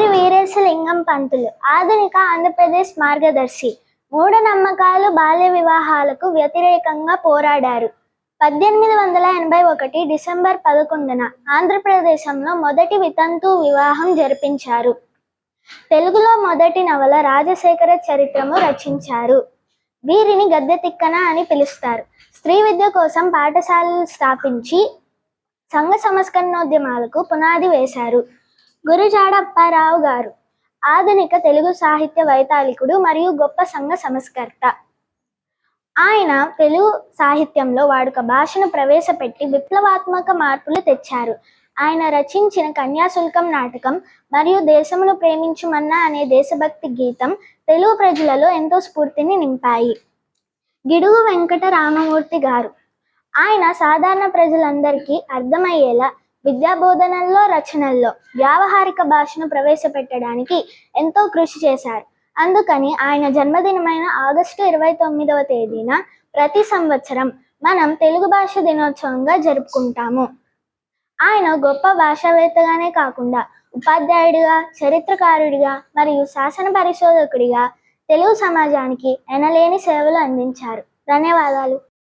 సూరి వీరేశలింగం పంతులు ఆధునిక ఆంధ్రప్రదేశ్ మార్గదర్శి. మూఢనమ్మకాలు, బాల్య వివాహాలకు వ్యతిరేకంగా పోరాడారు. 1881 డిసెంబర్ 11న ఆంధ్రప్రదేశంలో మొదటి వితంతు వివాహం జరిపించారు. తెలుగులో మొదటి నవల రాజశేఖర చరిత్రము రచించారు. వీరిని గద్దె తిక్కన అని పిలుస్తారు. స్త్రీ విద్య కోసం పాఠశాలలు స్థాపించి సంఘ సంస్కరణోద్యమాలకు పునాది వేశారు. గురజాడ అప్పారావు గారు ఆధునిక తెలుగు సాహిత్య వైతాళికుడు మరియు గొప్ప సంఘ సంస్కర్త. ఆయన తెలుగు సాహిత్యంలో వాడుక భాషను ప్రవేశపెట్టి విప్లవాత్మక మార్పులు తెచ్చారు. ఆయన రచించిన కన్యాశుల్కం నాటకం మరియు దేశమును ప్రేమించుమన్నా అనే దేశభక్తి గీతం తెలుగు ప్రజలలో ఎంతో స్ఫూర్తిని నింపాయి. గిడుగు వెంకట రామమూర్తి గారు ఆయన సాధారణ ప్రజలందరికీ అర్థమయ్యేలా విద్యాబోధనల్లో, రచనల్లో వ్యావహారిక భాషను ప్రవేశపెట్టడానికి ఎంతో కృషి చేశారు. అందుకని ఆయన జన్మదినమైన ఆగస్టు 29వ తేదీన ప్రతి సంవత్సరం మనం తెలుగు భాష దినోత్సవంగా జరుపుకుంటాము. ఆయన గొప్ప భాషావేత్తగానే కాకుండా ఉపాధ్యాయుడిగా, చరిత్రకారుడిగా మరియు శాసన పరిశోధకుడిగా తెలుగు సమాజానికి ఎనలేని సేవలు అందించారు. ధన్యవాదాలు.